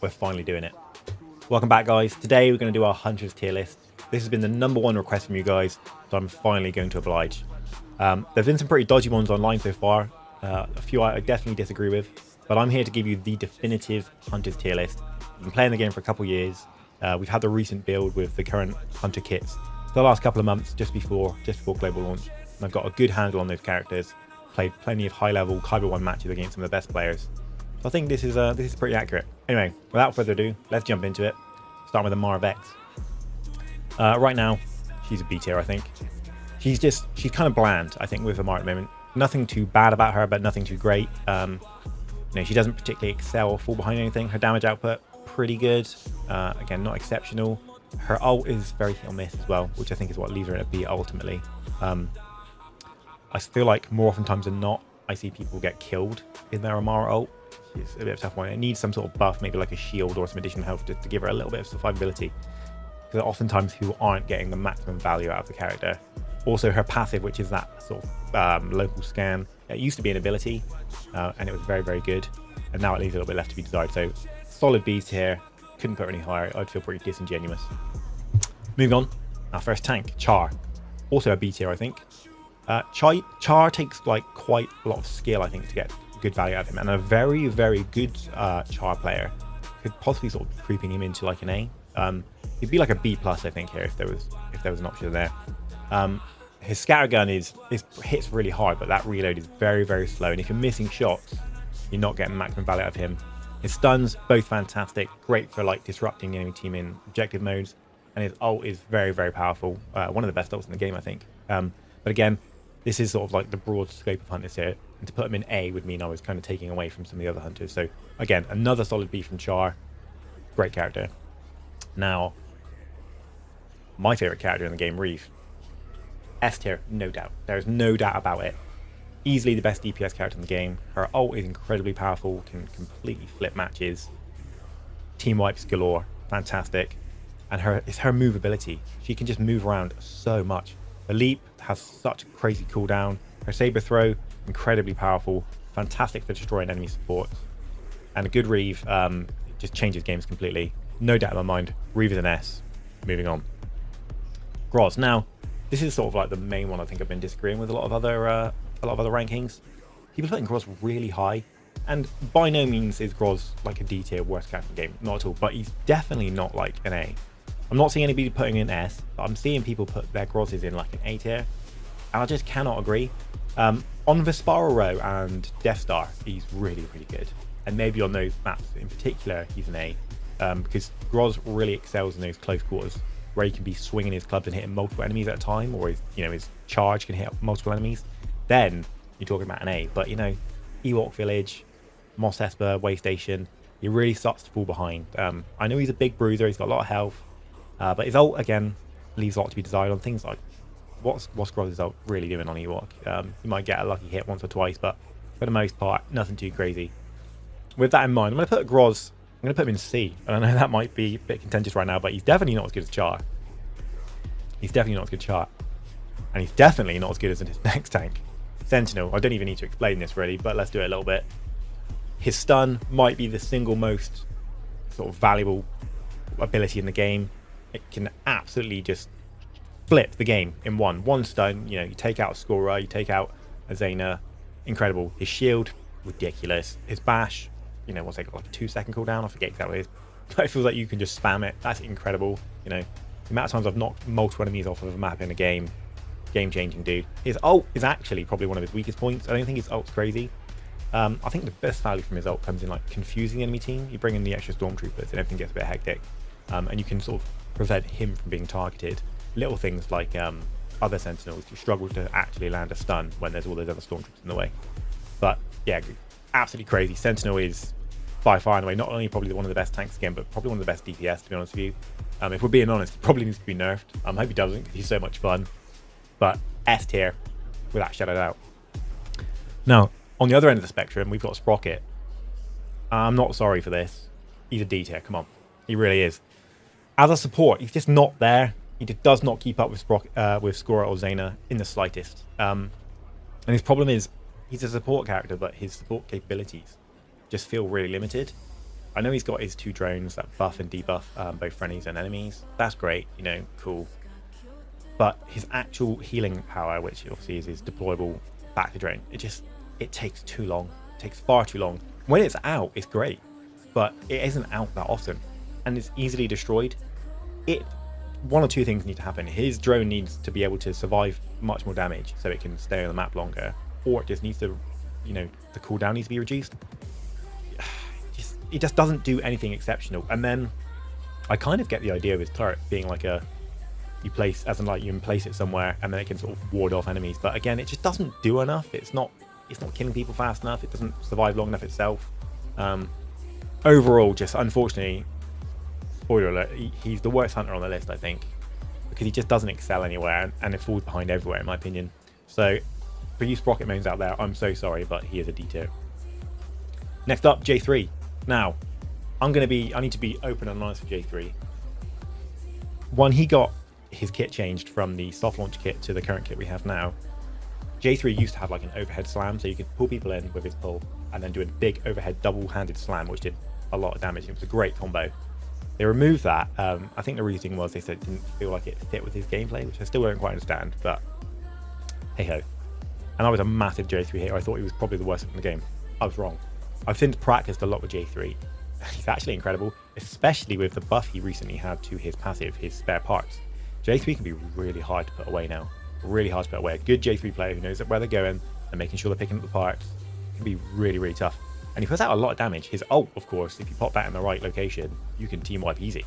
We're finally doing it. Welcome back, guys. Today we're going to do our Hunters tier list. This has been the #1 request from you guys, so I'm finally going to oblige. There's been some pretty dodgy ones online so far. A few I definitely disagree with, but I'm here to give you the definitive Hunters tier list. I've been playing the game for a couple years. We've had the recent build with the current Hunter kits for the last couple of months, just before global launch, and I've got a good handle on those characters. Played plenty of high-level Kyber 1 matches against some of the best players. So I think this is pretty accurate. Anyway, without further ado, let's jump into it. Starting with the Marvex. Right now, she's a B tier, I think. She's kind of bland, I think, with the Mar at the moment. Nothing too bad about her, but nothing too great. She doesn't particularly excel or fall behind anything. Her damage output, pretty good. Again, not exceptional. Her ult is very hit or miss as well, which I think is what leaves her in a B ultimately. I feel like more oftentimes than not, I see people get killed in their Amara ult. It's a bit of a tough one. It needs some sort of buff, maybe like a shield or some additional health to give her a little bit of survivability. Because oftentimes people aren't getting the maximum value out of the character. Also, her passive, which is that sort of local scan, it used to be an ability, and it was very, very good. And now it leaves a little bit left to be desired. So, solid Bs here. Couldn't put her any higher. I'd feel pretty disingenuous. Moving on, our first tank, Char. Also a B tier, I think. Char takes like quite a lot of skill, I think, to get good value out of him, and a very, very good Char player could possibly sort of be creeping him into like an A. He'd be like a B plus, I think, here if there was an option there. His scattergun hits really hard, but that reload is very, very slow, and if you're missing shots, you're not getting maximum value out of him. His stuns, both fantastic, great for like disrupting the enemy team in objective modes, and his ult is very, very powerful. One of the best ults in the game, I think. But again, this is sort of like the broad scope of Hunters here, and to put him in A would mean I was kind of taking away from some of the other Hunters. So again, another solid B from Char. Great character. Now, my favourite character in the game, Reeve. S tier, no doubt. There is no doubt about it. Easily the best DPS character in the game. Her ult is incredibly powerful, can completely flip matches. Team wipes galore, fantastic. And it's her movability. She can just move around so much. The leap has such a crazy cooldown. Her saber throw, incredibly powerful, fantastic for destroying enemy support. And a good Reeve just changes games completely. No doubt in my mind, Reeve is an S. Moving on. Groz. Now, this is sort of like the main one I think I've been disagreeing with a lot of other rankings. People are putting Groz really high, and by no means is Groz like a D tier worst character in the game, not at all. But he's definitely not like an A. I'm not seeing anybody putting in S, but I'm seeing people put their Grozes in like an A tier, and I just cannot agree. On Vespara Row and Death Star, he's really, really good, and maybe on those maps in particular, he's an A, because Groz really excels in those close quarters, where he can be swinging his clubs and hitting multiple enemies at a time, or his charge can hit multiple enemies. Then you're talking about an A. But Ewok Village, Mos Esper, Way Station, he really starts to fall behind. I know he's a big bruiser, he's got a lot of health, but his ult again leaves a lot to be desired on things like what's Groz's ult really doing on Ewok. You might get a lucky hit once or twice, but for the most part, nothing too crazy. With that in mind, I'm going to put Groz. I'm going to put him in C. And I know that might be a bit contentious right now, but he's definitely not as good as Char. He's definitely not as good as Char. And he's definitely not as good as his next tank, Sentinel. I don't even need to explain this really, but let's do it a little bit. His stun might be the single most sort of valuable ability in the game. It can absolutely just flip the game in one stun. You take out a scorer, you take out a Zena, incredible. His shield, ridiculous. His bash, what's it got, like a 2-second cooldown? I forget exactly what it is. But it feels like you can just spam it. That's incredible. The amount of times I've knocked multiple enemies off of a map in a game, game-changing dude. His ult is actually probably one of his weakest points. I don't think his ult's crazy. I think the best value from his ult comes in like confusing the enemy team. You bring in the extra stormtroopers and everything gets a bit hectic, and you can sort of prevent him from being targeted. Little things like other Sentinels who struggle to actually land a stun when there's all those other stormtroopers in the way. But yeah, absolutely crazy. Sentinel is by far and away not only probably one of the best tanks again, but probably one of the best DPS, to be honest with you. If we're being honest, he probably needs to be nerfed. I hope he doesn't, because he's so much fun. But S tier, without shadow of doubt. Now, on the other end of the spectrum, we've got Sprocket. I'm not sorry for this. He's a D tier, come on. He really is. As a support, he's just not there. He just does not keep up with Scorer or Zena in the slightest. And his problem is, he's a support character, but his support capabilities just feel really limited. I know he's got his 2 drones that buff and debuff both friendlies and enemies. That's great, you know, cool. But his actual healing power, which obviously is his deployable back to drone, it takes too long. It takes far too long. When it's out, it's great, but it isn't out that often, and it's easily destroyed. One or two things need to happen. His drone needs to be able to survive much more damage so it can stay on the map longer, or it just needs to, you know, the cooldown needs to be reduced. It just doesn't do anything exceptional. And then I kind of get the idea of his turret being like you place it somewhere and then it can sort of ward off enemies. But again, it just doesn't do enough. It's not killing people fast enough. It doesn't survive long enough itself. Overall, just unfortunately, spoiler alert, he's the worst hunter on the list, I think, because he just doesn't excel anywhere and it falls behind everywhere, in my opinion. So for you Sprocket mains out there, I'm so sorry, but he is a D tier. Next up, J3. Now, I need to be open and honest with J3. When he got his kit changed from the soft launch kit to the current kit we have now, J3 used to have like an overhead slam, so you could pull people in with his pull and then do a big overhead double-handed slam, which did a lot of damage. It was a great combo. They removed that. I think the reason was they said it didn't feel like it fit with his gameplay, which I still don't quite understand, but hey-ho. And I was a massive J3 hater. I thought he was probably the worst in the game. I was wrong. I've since practiced a lot with J3. He's actually incredible, especially with the buff he recently had to his passive, his spare parts. J3 can be really hard to put away now. Really hard to put away. A good J3 player who knows where they're going and making sure they're picking up the parts can be really, really tough. And he puts out a lot of damage. His ult, of course, if you pop that in the right location, you can team wipe easy.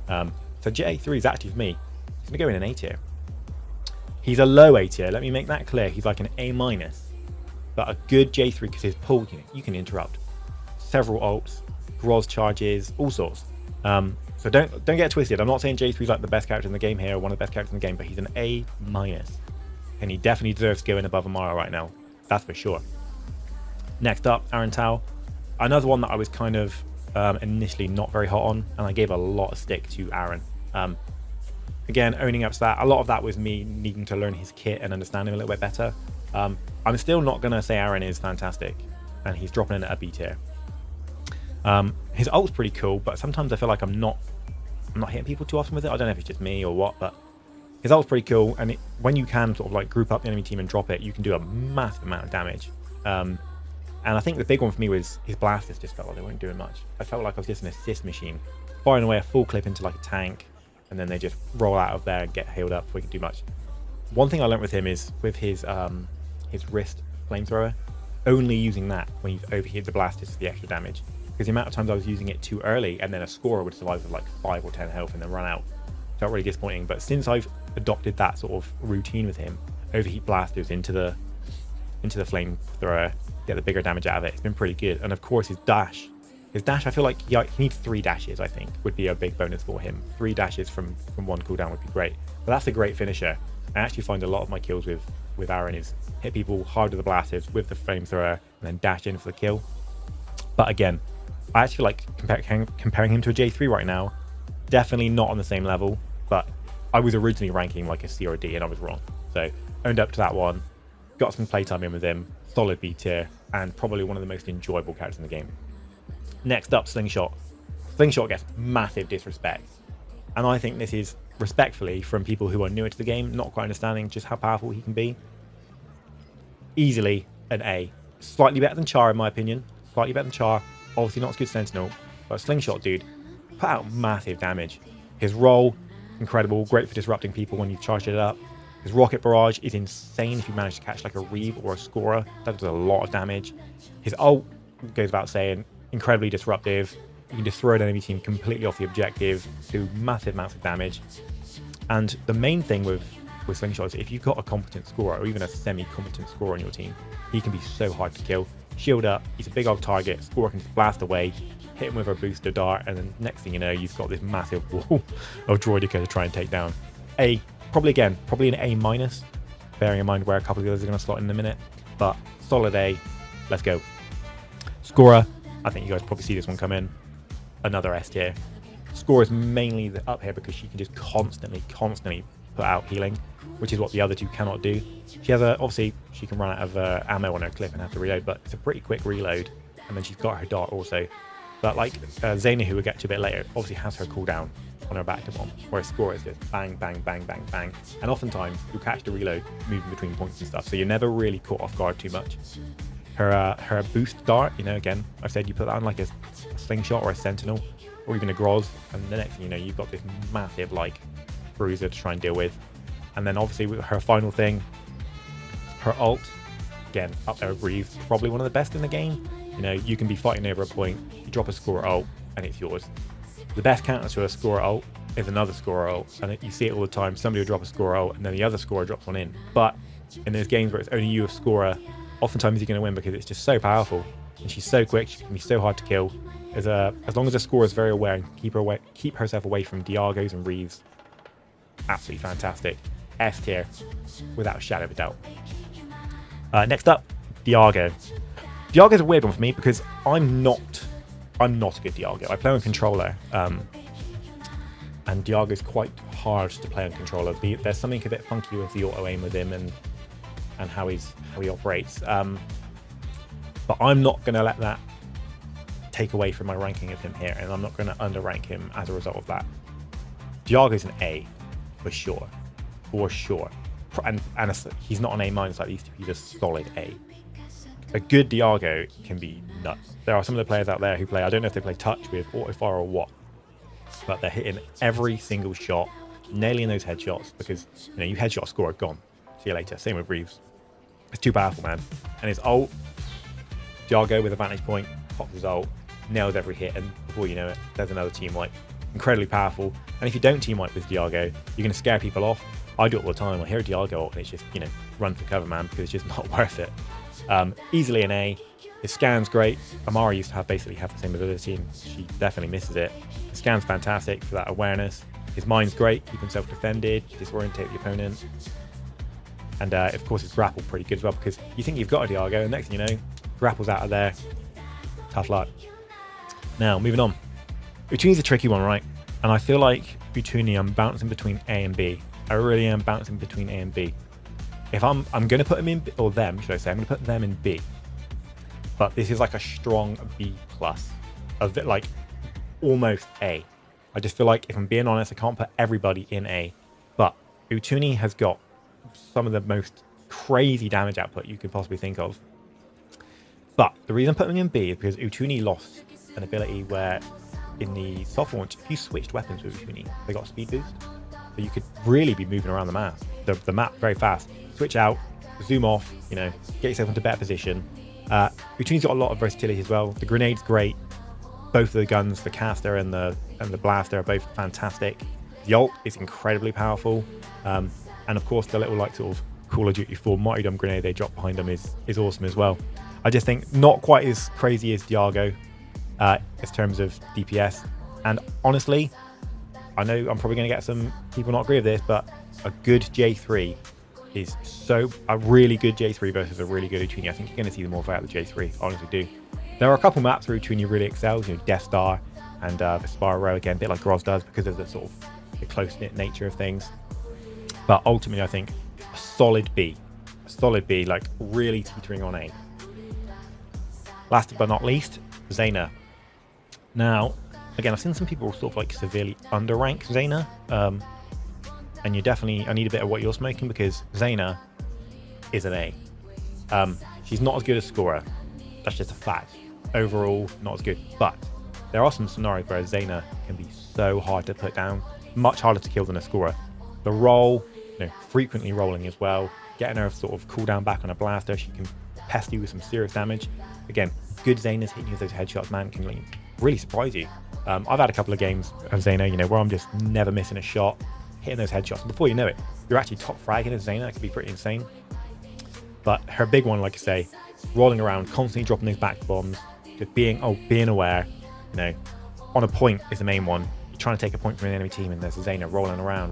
So J3 is actually, for me, he's going to go in an A tier. He's a low A tier. Let me make that clear. He's like an A-, but a good J3 because his pull, you can interrupt. Several ults, Groz charges, all sorts. So don't get twisted. I'm not saying J3 is like the best character in the game here, or one of the best characters in the game, but he's an A-, and he definitely deserves to go in above Amara right now. That's for sure. Next up, Aaron Tao. Another one that I was kind of initially not very hot on, and I gave a lot of stick to Aaron. Again, owning up to that. A lot of that was me needing to learn his kit and understand him a little bit better. I'm still not going to say Aaron is fantastic, and he's dropping in at a B tier. His ult's pretty cool, but sometimes I feel like I'm not hitting people too often with it. I don't know if it's just me or what, but his ult's pretty cool, and when you can sort of like group up the enemy team and drop it, you can do a massive amount of damage. And I think the big one for me was his blasters just felt like they weren't doing much. I felt like I was just an assist machine, firing away a full clip into like a tank, and then they just roll out of there and get healed up before he can do much. One thing I learned with him is with his wrist flamethrower, only using that when you've overheated the blasters for the extra damage. Because the amount of times I was using it too early and then a scorer would survive with like 5 or 10 health and then run out. Felt really disappointing. But since I've adopted that sort of routine with him, overheat blasters into the flamethrower, get the bigger damage out of it, it's been pretty good. And of course his dash, I feel like he needs 3 dashes, I think, would be a big bonus for him. 3 dashes from 1 cooldown would be great. But that's a great finisher. I actually find a lot of my kills with Aaron is hit people hard with the blasters with the flamethrower and then dash in for the kill. But again, I actually like comparing him to a J3 right now. Definitely not on the same level, but I was originally ranking like a C or a D and I was wrong. So owned up to that one, got some playtime in with him, solid B tier, and probably one of the most enjoyable characters in the game. Next up, Slingshot. Slingshot gets massive disrespect. And I think this is respectfully from people who are newer to the game, not quite understanding just how powerful he can be. Easily an A. Slightly better than Char in my opinion. Slightly better than Char. Obviously not as good as Sentinel, but Slingshot dude put out massive damage. His roll, incredible, great for disrupting people when you've charged it up. His rocket barrage is insane if you manage to catch like a Reeve or a scorer. That does a lot of damage. His ult goes without saying, incredibly disruptive. You can just throw an enemy team completely off the objective, do massive amounts of damage. And the main thing with Slingshot is if you've got a competent scorer or even a semi-competent scorer on your team, he can be so hard to kill. Shield up, he's a big old target, scorer can just blast away, hit him with a booster dart, and then next thing you know, you've got this massive wall of Droidica to try and take down. Probably an A-, bearing in mind where a couple of the others are going to slot in a minute, but solid A, let's go. Scorer, I think you guys probably see this one come in, another S tier. Scorer is mainly up here because she can just constantly put out healing, which is what the other two cannot do. She has obviously she can run out of ammo on her clip and have to reload, but it's a pretty quick reload, and then she's got her dart also. But like Zena, who we'll get to a bit later, obviously has her cooldown on her back to bomb, whereas Score is just bang, bang, bang, bang, bang. And oftentimes you'll catch the reload moving between points and stuff, so you're never really caught off guard too much. Her boost dart, you know, again, I've said you put that on like a Slingshot or a Sentinel, or even a Groz, and the next thing you know, you've got this massive like bruiser to try and deal with. And then obviously with her final thing, her ult, again, up there with Breathe, probably one of the best in the game. You know, you can be fighting over a point, you drop a Score ult, and it's yours. The best counter to a Score ult is another Score ult, and you see it all the time. Somebody will drop a Score ult, and then the other scorer drops one in. But in those games where it's only you a scorer, oftentimes you're going to win because it's just so powerful, and she's so quick, she can be so hard to kill. As long as the scorer is very aware and keep herself away from Diagos and Reeves, absolutely fantastic. S tier, without a shadow of a doubt. Next up, Diago. Diago's a weird one for me because I'm not a good Diago. I play on controller, and Diago's quite hard to play on controller. There's something a bit funky with the auto aim with him and how he operates. But I'm not going to let that take away from my ranking of him here, and I'm not going to underrank him as a result of that. Diago's an A for sure. And he's not an A- like these two. He's a solid A. A good Diago can be nuts. There are some of the players out there who play, I don't know if they play touch with autofire or what, but they're hitting every single shot, nailing those headshots, because you know, you headshot a scorer, gone. See you later. Same with Reeves. It's too powerful, man. And his ult, Diago with a vantage point, pops his ult, nails every hit, and before you know it, there's another team wipe. Incredibly powerful. And if you don't team wipe with Diago, you're going to scare people off. I do it all the time. I hear a Diago ult, and it's just, you know, run for cover, man, because it's just not worth it. Easily an A. His scan's great. Amara used to basically have the same ability, and she definitely misses it. His scan's fantastic for that awareness. His mind's great, keep himself defended, disorientate the opponent. And of course his grapple pretty good as well, because you think you've got a Diago, and next thing you know, grapple's out of there. Tough luck. Now, moving on. Utuni's a tricky one, right? And I feel like Utuni, I'm bouncing between A and B. I really am bouncing between A and B. If I'm going to put him in, or them, should I say, I'm going to put them in B. But this is like a strong B+. A bit like almost A. I just feel like, if I'm being honest, I can't put everybody in A. But Utuni has got some of the most crazy damage output you could possibly think of. But the reason I'm putting him in B is because Utuni lost an ability where in the soft launch, if you switched weapons with Utuni, they got speed boost. So you could really be moving around the map very fast. Switch out, zoom off, you know, get yourself into a better position. Utuni's got a lot of versatility as well. The grenade's great. Both of the guns, the caster and the blaster, are both fantastic. The ult is incredibly powerful. And of course, the little like sort of Call of Duty 4 martyrdom grenade they drop behind them is awesome as well. I just think not quite as crazy as Diago in terms of DPS. And honestly, I know I'm probably going to get some people not agree with this, but a good J3 is a really good J3 versus a really good Utuni. I think you're going to see the more out of the J3, I honestly do. There are a couple maps where Utuni really excels, you know, Death Star and Vespara Row, again, a bit like Groz does, because of the sort of the close-knit nature of things. But ultimately, I think a solid B, like really teetering on A. Last but not least, Zena. Now, again, I've seen some people sort of like severely underrank Zena, and I need a bit of what you're smoking, because Zena is an A. She's not as good as scorer. That's just a fact. Overall, not as good. But there are some scenarios where Zena can be so hard to put down, much harder to kill than a scorer. The roll, you know, frequently rolling as well, getting her sort of cooldown back on a blaster, she can pest you with some serious damage. Again, good Zenas hitting you with those headshots, man, can really surprise you. I've had a couple of games of Zena, you know, where I'm just never missing a shot, hitting those headshots. And before you know it, you're actually top fragging as Zena. It can be pretty insane. But her big one, like I say, rolling around, constantly dropping those back bombs, just being aware, you know, on a point is the main one. You're trying to take a point from an enemy team, and there's a Zena rolling around,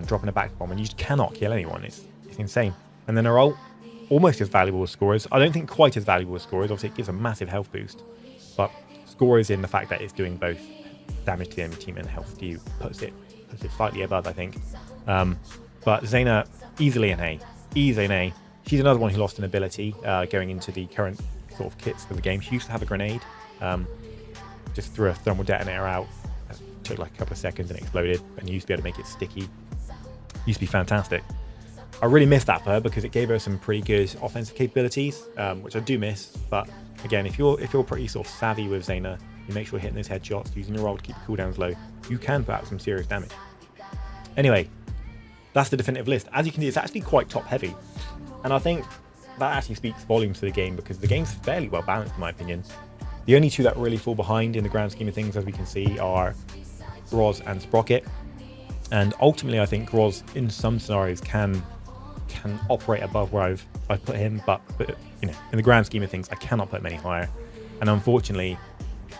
dropping a back bomb, and you just cannot kill anyone. It's insane. And then her ult, almost as valuable as scorers. I don't think quite as valuable as scorers. Obviously, it gives a massive health boost, but scorers in the fact that it's doing both damage to the enemy team and health to you puts it slightly above, I think. But Zena, easily an A. Easily an A. She's another one who lost an ability going into the current sort of kits of the game. She used to have a grenade. just threw a thermal detonator out. It took like a couple of seconds and it exploded, and you used to be able to make it sticky. Used to be fantastic. I really miss that for her because it gave her some pretty good offensive capabilities, which I do miss. But again, if you're pretty sort of savvy with Zena, you make sure you're hitting those headshots, using your roll to keep the cooldowns low, you can put out some serious damage. Anyway, that's the definitive list. As you can see, it's actually quite top heavy, and I think that actually speaks volumes to the game because the game's fairly well balanced in my opinion. The only two that really fall behind in the grand scheme of things, as we can see, are Roz and Sprocket. And ultimately, I think Roz in some scenarios can operate above where I've put him, but you know, in the grand scheme of things, I cannot put him any higher. And unfortunately,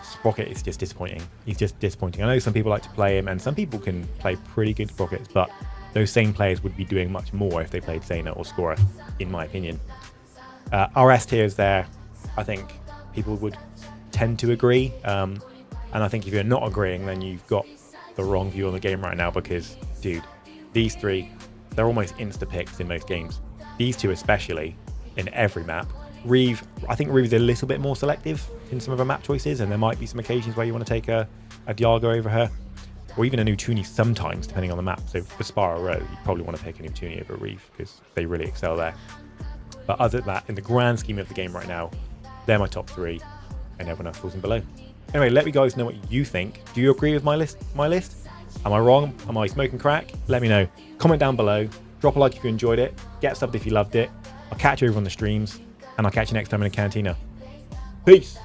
Sprocket is just disappointing. He's just disappointing. I know some people like to play him, and some people can play pretty good Sprockets, but those same players would be doing much more if they played Zena or Scorer, in my opinion. Our S tiers there, I think people would tend to agree. And I think if you're not agreeing, then you've got the wrong view on the game right now because, dude, these three, they're almost insta-picks in most games. These two especially, in every map. Reeve, I think Reeve's a little bit more selective in some of her map choices, and there might be some occasions where you want to take a Diago over her, or even a Utun sometimes, depending on the map. So for Spara Row, you probably want to pick a Utun over Reeve because they really excel there. But other than that, in the grand scheme of the game right now, they're my top three, and everyone else falls in below. Anyway, let me guys know what you think. Do you agree with my list? Am I wrong? Am I smoking crack? Let me know. Comment down below. Drop a like if you enjoyed it. Get subbed if you loved it. I'll catch you over on the streams, and I'll catch you next time in a cantina. Peace.